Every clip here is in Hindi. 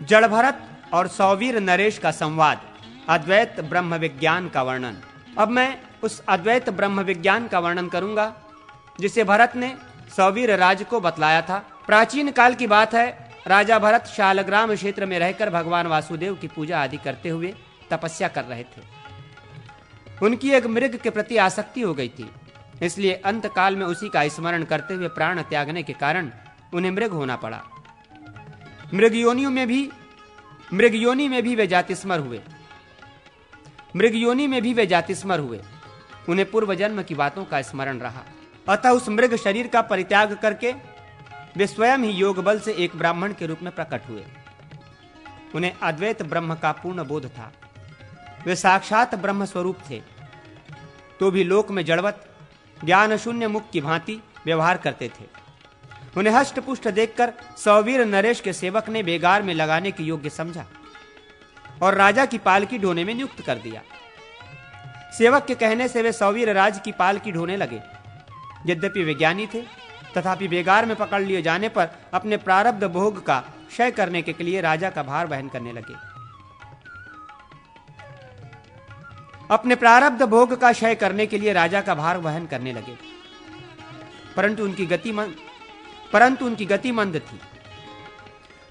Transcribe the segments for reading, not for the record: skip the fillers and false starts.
जड़ भरत और सौवीर नरेश का संवाद, अद्वैत ब्रह्म विज्ञान का वर्णन। अब मैं उस अद्वैत ब्रह्म विज्ञान का वर्णन करूंगा जिसे भरत ने सौवीर राज को बतलाया था। प्राचीन काल की बात है। राजा भरत शालग्राम क्षेत्र में रहकर भगवान वासुदेव की पूजा आदि करते हुए तपस्या कर रहे थे। उनकी एक मृग के प्रति आसक्ति हो गई थी, इसलिए अंत काल में उसी का स्मरण करते हुए प्राण त्यागने के कारण उन्हें मृग होना पड़ा। मृग योनि में भी वे जातिस्मर हुए। उन्हें पूर्व जन्म की बातों का स्मरण रहा, अतः उस मृग शरीर का परित्याग करके वे स्वयं ही योग बल से एक ब्राह्मण के रूप में प्रकट हुए। उन्हें अद्वैत ब्रह्म का पूर्ण बोध था। वे साक्षात ब्रह्म स्वरूप थे, तो भी लोक में जड़वत ज्ञान शून्य मुख की भांति व्यवहार करते थे। उन्हें हष्ट पुष्ट देखकर सौवीर नरेश के सेवक ने बेगार में लगाने के योग्य समझा और राजा की पालकी ढोने में नियुक्त कर दिया। सेवक के कहने से वे सौवीर राज की पालकी ढोने लगे। यद्यपि वे ज्ञानी थे, तथापि बेगार में पकड़ लिए जाने पर अपने प्रारब्ध भोग का क्षय करने के लिए राजा का भार वहन करने लगे। परंतु उनकी गति मंद थी।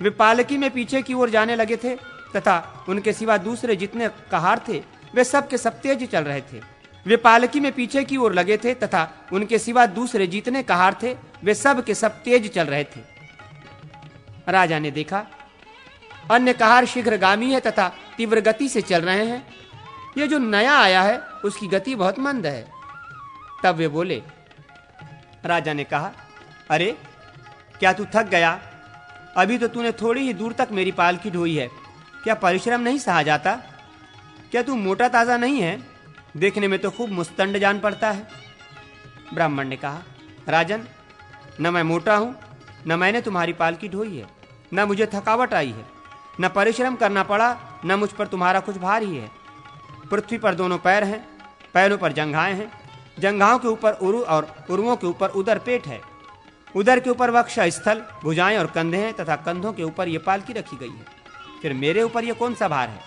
वे पालकी में पीछे की ओर जाने लगे थे तथा उनके सिवा दूसरे जितने कहार थे वे सब के सब तेज चल रहे थे। वे पालकी में पीछे की ओर लगे थे तथा उनके सिवा दूसरे जितने कहार थे वे सब के सब तेज चल रहे थे। राजा ने देखा अन्य कहार शीघ्रगामी है तथा तीव्र गति से चल रहे हैं। ये जो नया आया है उसकी गति बहुत मंद है। तब वे बोले। राजा ने कहा, अरे क्या तू थक गया? अभी तो तूने थोड़ी ही दूर तक मेरी पालकी ढोई है। क्या परिश्रम नहीं सहा जाता? क्या तू मोटा ताजा नहीं है? देखने में तो खूब मुस्तंड जान पड़ता है। ब्राह्मण ने कहा, राजन, न मैं मोटा हूं, न मैंने तुम्हारी पालकी ढोई है, न मुझे थकावट आई है, न परिश्रम करना पड़ा, न मुझ पर तुम्हारा कुछ भार ही है। पृथ्वी पर दोनों पैर हैं, पैरों पर जंघाएं हैं, जंघाओं के ऊपर उरु और उरुओं के ऊपर उदर पेट है, उदर के ऊपर वक्ष स्थल, भुजाएं और कंधे हैं तथा कंधों के ऊपर ये पालकी रखी गई है। फिर मेरे ऊपर यह कौन सा भार है?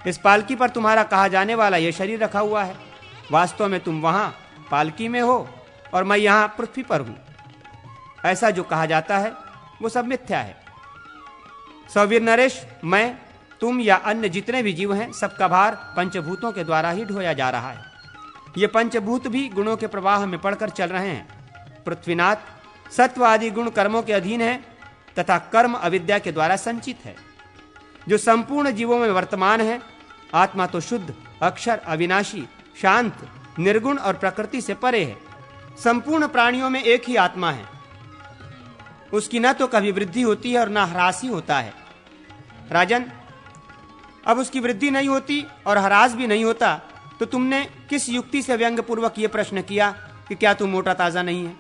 इस पालकी पर तुम्हारा कहा जाने वाला यह शरीर रखा हुआ है। वास्तव में तुम वहां पालकी में हो और मैं यहां पृथ्वी पर हूं। ऐसा जो कहा जाता है वो सब मिथ्या है। सौवीर नरेश, मैं, तुम या अन्य जितने भी जीव हैं, सबका भार पंचभूतों के द्वारा ही ढोया जा रहा है। ये पंचभूत भी गुणों के प्रवाह में पड़कर चल रहे हैं। पृथ्वीनाथ सत्व आदि गुण कर्मों के अधीन है तथा कर्म अविद्या के द्वारा संचित है। जो संपूर्ण जीवों में वर्तमान है, आत्मा तो शुद्ध, अक्षर, अविनाशी, शांत, निर्गुण और प्रकृति से परे है। संपूर्ण प्राणियों में एक ही आत्मा है। उसकी न तो कभी वृद्धि होती है और न ह्रास ही होता है। राजन, अब उसकी वृद्धि नहीं होती और ह्रास भी नहीं होता, तो तुमने किस युक्ति से व्यंग पूर्वक यह प्रश्न किया कि क्या तू मोटा ताजा नहीं है?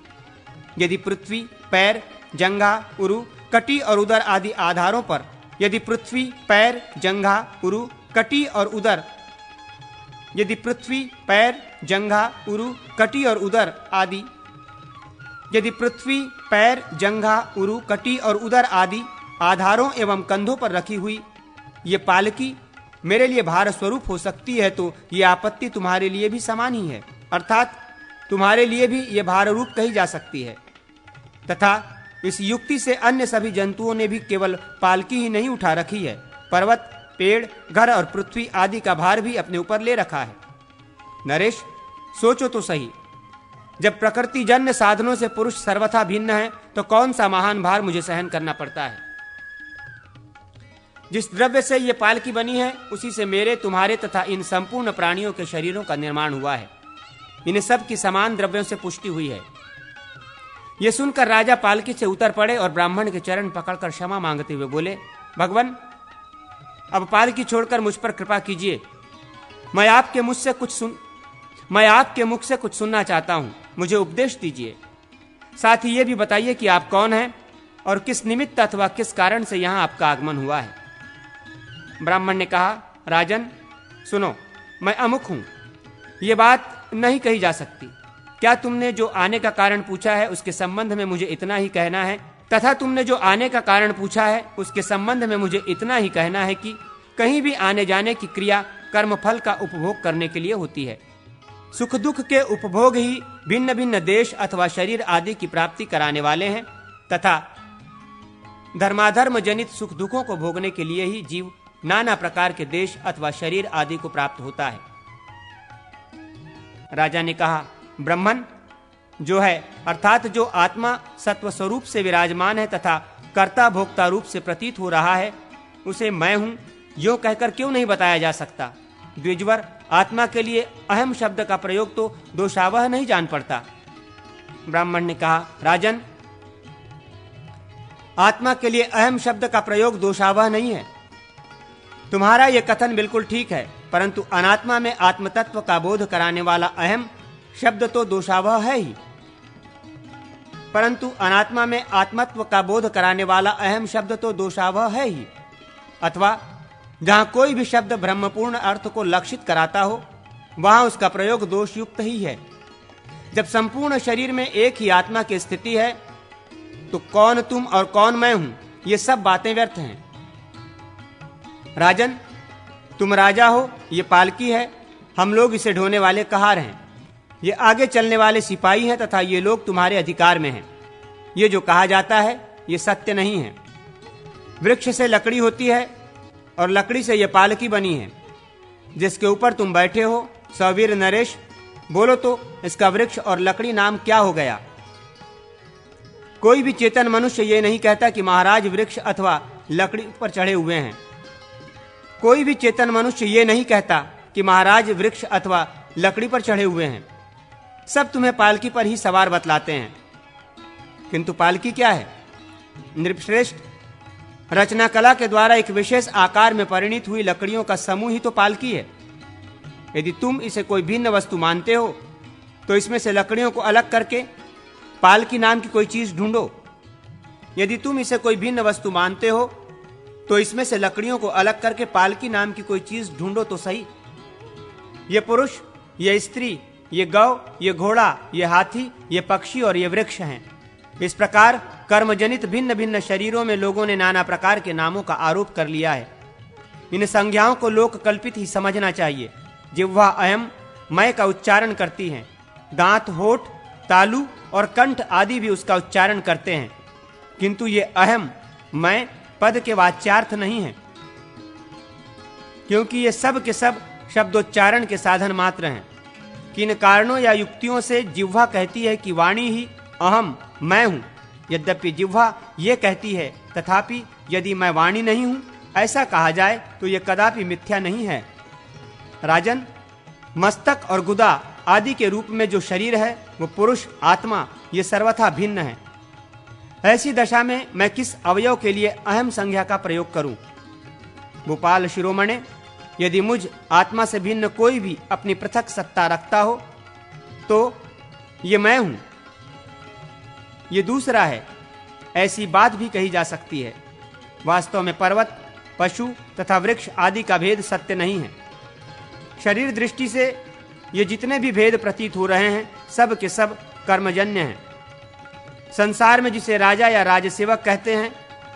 यदि पृथ्वी, पैर, जंघा, उरु, कटी और उदर आदि आधारों पर, यदि पृथ्वी, पैर, जंघा, उरु, कटी और उदर, यदि पृथ्वी, पैर, जंघा, उरु, कटी और उदर आदि, यदि पृथ्वी, पैर, जंघा, उरु, कटी और उदर आदि आधारों एवं कंधों पर रखी हुई ये पालकी मेरे लिए भार स्वरूप हो सकती है, तो ये आपत्ति तुम्हारे लिए भी समान ही है, अर्थात तुम्हारे लिए भी ये भार रूप कही जा सकती है। तथा इस युक्ति से अन्य सभी जंतुओं ने भी केवल पालकी ही नहीं उठा रखी है, पर्वत, पेड़, घर और पृथ्वी आदि का भार भी अपने ऊपर ले रखा है। नरेश, सोचो तो सही, जब प्रकृति जन्य साधनों से पुरुष सर्वथा भिन्न है, तो कौन सा महान भार मुझे सहन करना पड़ता है? जिस द्रव्य से ये पालकी बनी है, उसी से मेरे, तुम्हारे तथा इन संपूर्ण प्राणियों के शरीरों का निर्माण हुआ है। इन्हें सब की समान द्रव्यों से पुष्टि हुई है। यह सुनकर राजा पालकी से उतर पड़े और ब्राह्मण के चरण पकड़कर क्षमा मांगते हुए बोले, भगवान, अब पालकी छोड़कर मुझ पर कृपा कीजिए। मैं आपके मुख से कुछ सुनना चाहता हूं। मुझे उपदेश दीजिए। साथ ही यह भी बताइए कि आप कौन हैं और किस निमित्त अथवा किस कारण से यहां आपका आगमन हुआ है। ब्राह्मण ने कहा, राजन, सुनो, मैं अमुक हूं। यह बात नहीं कही जा सकती। क्या तुमने जो आने का कारण पूछा है उसके संबंध में मुझे इतना ही कहना है तथा तुमने जो आने का कारण पूछा है उसके संबंध में मुझे इतना ही कहना है कि कहीं भी आने जाने की क्रिया कर्मफल का उपभोग करने के लिए होती है। सुख दुख के उपभोग ही भिन्न भिन्न देश अथवा शरीर आदि की प्राप्ति कराने वाले हैं तथा धर्माधर्म जनित सुख दुखों को भोगने के लिए ही जीव नाना प्रकार के देश अथवा शरीर आदि को प्राप्त होता है। राजा ने कहा, ब्राह्मण जो है अर्थात जो आत्मा सत्व स्वरूप से विराजमान है तथा कर्ता भोक्ता रूप से प्रतीत हो रहा है, उसे मैं हूं यो कहकर क्यों नहीं बताया जा सकता। द्विजवर, आत्मा के लिए अहम शब्द का प्रयोग तो दोषावह नहीं जान पड़ता। ब्राह्मण ने कहा, राजन, आत्मा के लिए अहम शब्द का प्रयोग दोषावह नहीं है। तुम्हारा यह कथन बिल्कुल ठीक है, परंतु अनात्मा में आत्मतत्व का बोध कराने वाला अहम शब्द तो दोषावह है ही। परंतु अनात्मा में आत्मत्व का बोध कराने वाला अहम शब्द तो दोषावह है ही। अथवा जहां कोई भी शब्द ब्रह्मपूर्ण अर्थ को लक्षित कराता हो, वहां उसका प्रयोग दोषयुक्त ही है। जब संपूर्ण शरीर में एक ही आत्मा की स्थिति है, तो कौन तुम और कौन मैं हूं, ये सब बातें व्यर्थ हैं। राजन, तुम राजा हो, ये पालकी है, हम लोग इसे ढोने वाले कहार हैं। ये आगे चलने वाले सिपाही हैं तथा ये लोग तुम्हारे अधिकार में हैं। ये जो कहा जाता है ये सत्य नहीं है। वृक्ष से लकड़ी होती है और लकड़ी से ये पालकी बनी है जिसके ऊपर तुम बैठे हो। सवीर नरेश, बोलो तो इसका वृक्ष और लकड़ी नाम क्या हो गया? कोई भी चेतन मनुष्य ये नहीं कहता कि महाराज वृक्ष अथवा लकड़ी पर चढ़े हुए हैं। कोई भी चेतन मनुष्य ये नहीं कहता कि महाराज वृक्ष अथवा लकड़ी पर चढ़े हुए हैं। सब तुम्हें पालकी पर ही सवार बतलाते हैं, किंतु पालकी क्या है? नृपश्रेष्ठ, रचना कला के द्वारा एक विशेष आकार में परिणित हुई लकड़ियों का समूह ही तो पालकी है। यदि तुम इसे कोई भिन्न वस्तु मानते हो तो इसमें से लकड़ियों को अलग करके पालकी नाम की कोई चीज ढूंढो। यदि तुम इसे कोई भिन्न वस्तु मानते हो तो इसमें से लकड़ियों को अलग करके पालकी नाम की कोई चीज ढूंढो तो सही। ये पुरुष, ये स्त्री, ये गौ, ये घोड़ा, ये हाथी, ये पक्षी और ये वृक्ष हैं। इस प्रकार कर्मजनित भिन्न भिन्न शरीरों में लोगों ने नाना प्रकार के नामों का आरोप कर लिया है। इन संज्ञाओं को लोक कल्पित ही समझना चाहिए। जिह्वा अयम मैं का उच्चारण करती हैं। दांत, होठ, तालु और कंठ आदि भी उसका उच्चारण करते हैं, किंतु ये अहम मैं पद के वाच्यार्थ नहीं है, क्योंकि ये सब के सब शब्दोच्चारण के साधन मात्र हैं। किन कारणों या युक्तियों से जिह्वा कहती है कि वाणी ही अहम मैं हूं। यद्यपि जिह्वा ये कहती है, तथापि यदि मैं वाणी नहीं हूं ऐसा कहा जाए तो यह कदापि मिथ्या नहीं है। राजन, मस्तक और गुदा आदि के रूप में जो शरीर है वो पुरुष आत्मा ये सर्वथा भिन्न है। ऐसी दशा में मैं किस अवयव के लिए अहम संज्ञा का प्रयोग करूं? भोपाल शिरोमणे, यदि मुझ आत्मा से भिन्न कोई भी अपनी पृथक सत्ता रखता हो तो ये मैं हूं, ये दूसरा है, ऐसी बात भी कही जा सकती है। वास्तव में पर्वत, पशु तथा वृक्ष आदि का भेद सत्य नहीं है। शरीर दृष्टि से ये जितने भी भेद प्रतीत हो रहे हैं सब के सब कर्मजन्य हैं। संसार में जिसे राजा या राजसेवक कहते हैं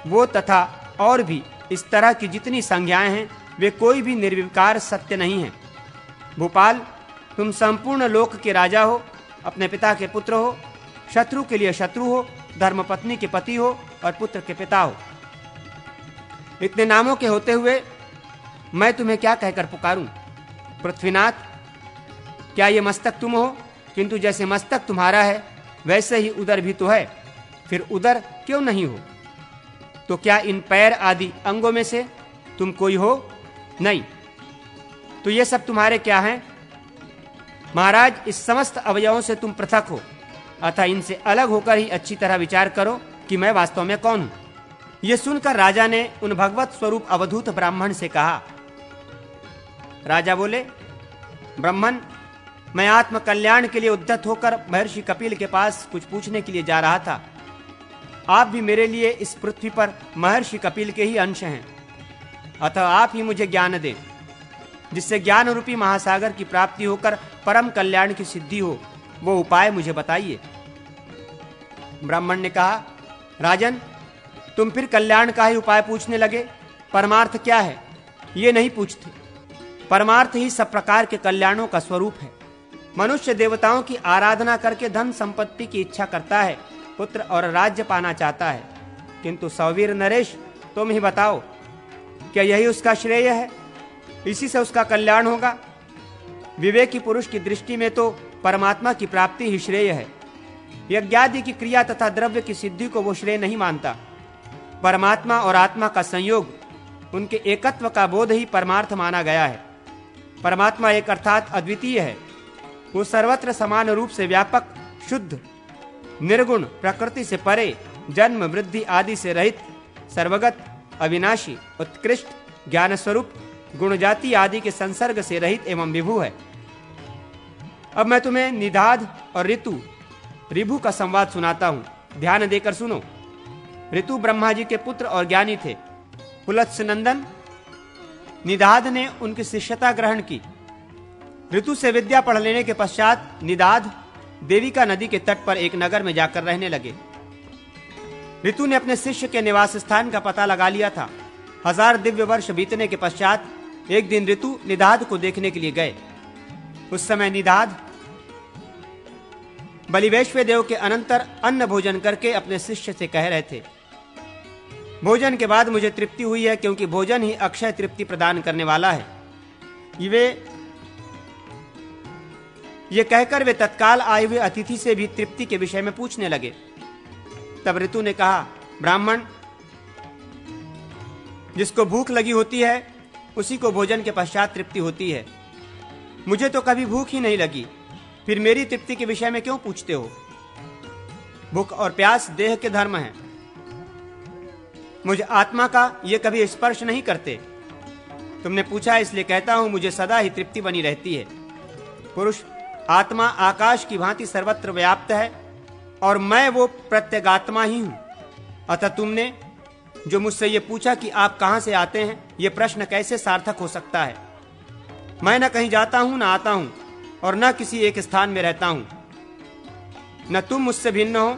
वो तथा और भी इस तरह की जितनी संज्ञाएं हैं वे कोई भी निर्विकार सत्य नहीं है। भोपाल, तुम संपूर्ण लोक के राजा हो, अपने पिता के पुत्र हो, शत्रु के लिए शत्रु हो, धर्मपत्नी के पति हो और पुत्र के पिता हो। इतने नामों के होते हुए मैं तुम्हें क्या कहकर पुकारूं? पृथ्वीनाथ, क्या ये मस्तक तुम हो? किंतु जैसे मस्तक तुम्हारा है वैसे ही उदर भी तो है, फिर उदर क्यों नहीं हो? तो क्या इन पैर आदि अंगों में से तुम कोई हो? नहीं। तो ये सब तुम्हारे क्या हैं? महाराज, इस समस्त अवयवों से तुम पृथक हो, अतः इनसे अलग होकर ही अच्छी तरह विचार करो कि मैं वास्तव में कौन हूं। यह सुनकर राजा ने उन भगवत स्वरूप अवधूत ब्राह्मण से कहा। राजा बोले, ब्राह्मण, मैं आत्म कल्याण के लिए उद्यत होकर महर्षि कपिल के पास कुछ पूछने के लिए जा रहा था। आप भी मेरे लिए इस पृथ्वी पर महर्षि कपिल के ही अंश हैं, अतः आप ही मुझे ज्ञान दें, जिससे ज्ञान रूपी महासागर की प्राप्ति होकर परम कल्याण की सिद्धि हो। वो उपाय मुझे बताइए। ब्राह्मण ने कहा, राजन, तुम फिर कल्याण का ही उपाय पूछने लगे। परमार्थ क्या है ये नहीं पूछते। परमार्थ ही सब प्रकार के कल्याणों का स्वरूप है। मनुष्य देवताओं की आराधना करके धन संपत्ति की इच्छा करता है, पुत्र और राज्य पाना चाहता है, किंतु सौवीर नरेश, तुम ही बताओ, क्या यही उसका श्रेय है? इसी से उसका कल्याण होगा? विवेकी पुरुष की दृष्टि में तो परमात्मा की प्राप्ति ही श्रेय है। यज्ञादि की क्रिया तथा द्रव्य की सिद्धि को वो श्रेय नहीं मानता। परमात्मा और आत्मा का संयोग, उनके एकत्व का बोध ही परमार्थ माना गया है। परमात्मा एक अर्थात अद्वितीय है। वो सर्वत्र समान रूप से व्यापक, शुद्ध, निर्गुण, प्रकृति से परे, जन्म वृद्धि आदि से रहित, सर्वगत, अविनाशी, उत्कृष्ट, ज्ञान स्वरूप, गुण जाति आदि के संसर्ग से रहित एवं विभु है। अब मैं तुम्हें निदाध और ऋतु, ऋभु का संवाद सुनाता हूं। ध्यान देकर सुनो। ऋतु ब्रह्मा जी के पुत्र और ज्ञानी थे। पुलत्स नंदन निदाध ने उनकी शिष्यता ग्रहण की। ऋतु से विद्या पढ़ लेने के पश्चात निदाध देविका नदी के तट पर एक नगर में जाकर रहने लगे। ऋतु ने अपने शिष्य के निवास स्थान का पता लगा लिया था। 1000 दिव्य वर्ष बीतने के पश्चात एक दिन ऋतु निदाध को देखने के लिए गए। उस समय निदाध बलिवैश्व देव के अनंतर अन्न भोजन करके अपने शिष्य से कह रहे थे, भोजन के बाद मुझे तृप्ति हुई है, क्योंकि भोजन ही अक्षय तृप्ति प्रदान करने वाला है। ये कहकर वे तत्काल आए हुए अतिथि से भी तृप्ति के विषय में पूछने लगे। तब ऋतु ने कहा, ब्राह्मण, जिसको भूख लगी होती है उसी को भोजन के पश्चात तृप्ति होती है। मुझे तो कभी भूख ही नहीं लगी, फिर मेरी तृप्ति के विषय में क्यों पूछते हो? भूख और प्यास देह के धर्म हैं। मुझे आत्मा का ये कभी स्पर्श नहीं करते। तुमने पूछा इसलिए कहता हूं, मुझे सदा ही तृप्ति बनी रहती है। पुरुष आत्मा आकाश की भांति सर्वत्र व्याप्त है और मैं वो प्रत्यगात्मा ही हूं। अतः तुमने जो मुझसे ये पूछा कि आप कहां से आते हैं, ये प्रश्न कैसे सार्थक हो सकता है? मैं न कहीं जाता हूं, न आता हूं, और न किसी एक स्थान में रहता हूं। न तुम मुझसे भिन्न हो,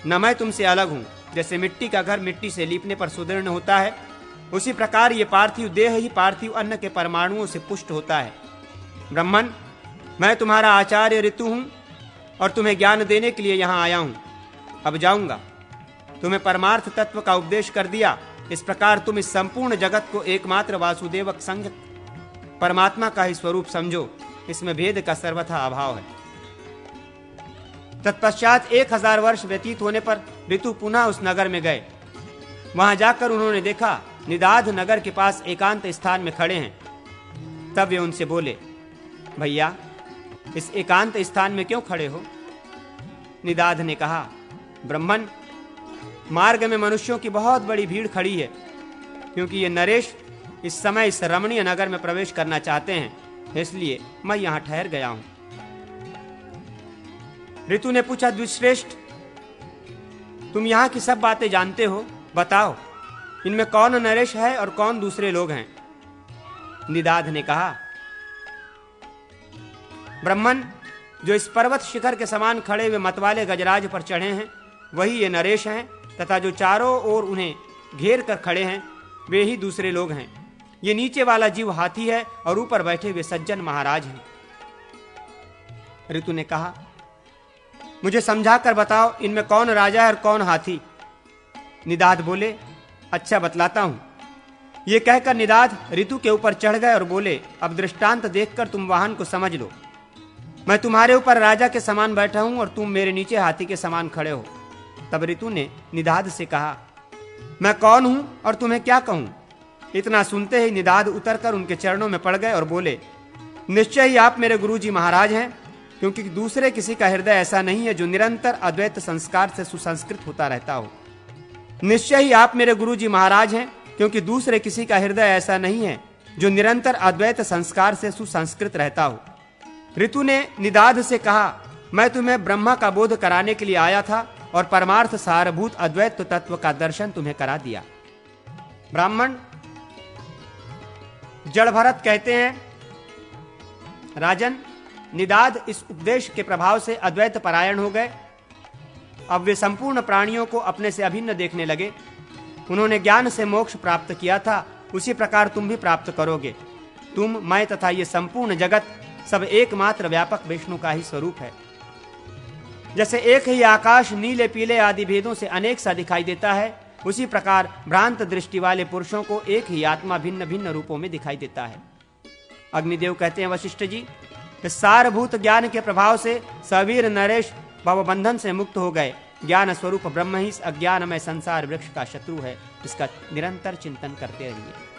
न मैं तुमसे अलग हूं। जैसे मिट्टी का घर मिट्टी से लीपने पर सुदृढ़ होता है, उसी प्रकार ये पार्थिव देह ही पार्थिव अन्न के परमाणुओं से पुष्ट होता है। ब्राह्मण, मैं तुम्हारा आचार्य ऋतु हूं और तुम्हें ज्ञान देने के लिए यहां आया हूं। अब जाऊंगा। तुम्हें परमार्थ तत्व का उपदेश कर दिया। इस प्रकार तुम इस संपूर्ण जगत को एकमात्र वासुदेवक संग परमात्मा का ही स्वरूप समझो। इसमें भेद का सर्वथा अभाव है। तत्पश्चात 1000 वर्ष व्यतीत होने पर ऋतु पुनः उस नगर में गए। वहां जाकर उन्होंने देखा निदाध नगर के पास एकांत स्थान में खड़े हैं। तब वे उनसे बोले, भैया, इस एकांत स्थान में क्यों खड़े हो? निदाध ने कहा, ब्राह्मण, मार्ग में मनुष्यों की बहुत बड़ी भीड़ खड़ी है, क्योंकि ये नरेश इस समय इस रमणीय नगर में प्रवेश करना चाहते हैं, इसलिए मैं यहां ठहर गया हूं। ऋतु ने पूछा, द्विश्रेष्ठ, तुम यहां की सब बातें जानते हो, बताओ इनमें कौन नरेश है और कौन दूसरे लोग हैं? निदाध ने कहा, ब्राह्मण, जो इस पर्वत शिखर के समान खड़े हुए मतवाले गजराज पर चढ़े हैं वही ये नरेश हैं, तथा जो चारों ओर उन्हें घेर कर खड़े हैं वे ही दूसरे लोग हैं। ये नीचे वाला जीव हाथी है और ऊपर बैठे हुए सज्जन महाराज हैं। ऋतु ने कहा, मुझे समझाकर बताओ इनमें कौन राजा है और कौन हाथी? निदाध बोले, अच्छा बतलाता हूं। ये कहकर निदाध ऋतु के ऊपर चढ़ गए और बोले, अब दृष्टांत देखकर तुम वाहन को समझ लो। मैं तुम्हारे ऊपर राजा के समान बैठा हूं और तुम मेरे नीचे हाथी के समान खड़े हो। तब ऋतु ने निदाध से कहा, मैं कौन हूं और तुम्हें क्या कहूं? इतना सुनते ही निदाध उतरकर उनके चरणों में पड़ गए और बोले, निश्चय ही आप मेरे गुरुजी महाराज हैं, क्योंकि दूसरे किसी का हृदय ऐसा नहीं है जो निरंतर अद्वैत संस्कार से सुसंस्कृत होता रहता हो। निश्चय ही आप मेरे गुरुजी महाराज हैं, क्योंकि दूसरे किसी का हृदय ऐसा नहीं है जो निरंतर अद्वैत संस्कार से सुसंस्कृत रहता हो। ऋतु ने निदाध से कहा, मैं तुम्हें ब्रह्मा का बोध कराने के लिए आया था और परमार्थ सारभूत अद्वैत तत्व का दर्शन तुम्हें करा दिया। ब्राह्मण, जड़ भरत कहते हैं, राजन, निदाध इस उपदेश के प्रभाव से अद्वैत परायण हो गए। अब वे संपूर्ण प्राणियों को अपने से अभिन्न देखने लगे। उन्होंने ज्ञान से मोक्ष प्राप्त किया था, उसी प्रकार तुम भी प्राप्त करोगे। तुम, मैं तथा ये संपूर्ण जगत सब एकमात्र व्यापक विष्णु का ही स्वरूप है। जैसे एक ही आकाश नीले पीले आदि भेदों से अनेक सा दिखाई देता है, उसी प्रकार भ्रांत दृष्टि वाले पुरुषों को एक ही आत्मा भिन्न भिन्न रूपों में दिखाई देता है। अग्निदेव कहते हैं, वशिष्ठ जी, इस सारभूत ज्ञान के प्रभाव से सवीर नरेश भवबंधन से मुक्त हो गए। ज्ञान स्वरूप ब्रह्म ही अज्ञानमय संसार वृक्ष का शत्रु है। इसका निरंतर चिंतन करते रहिए।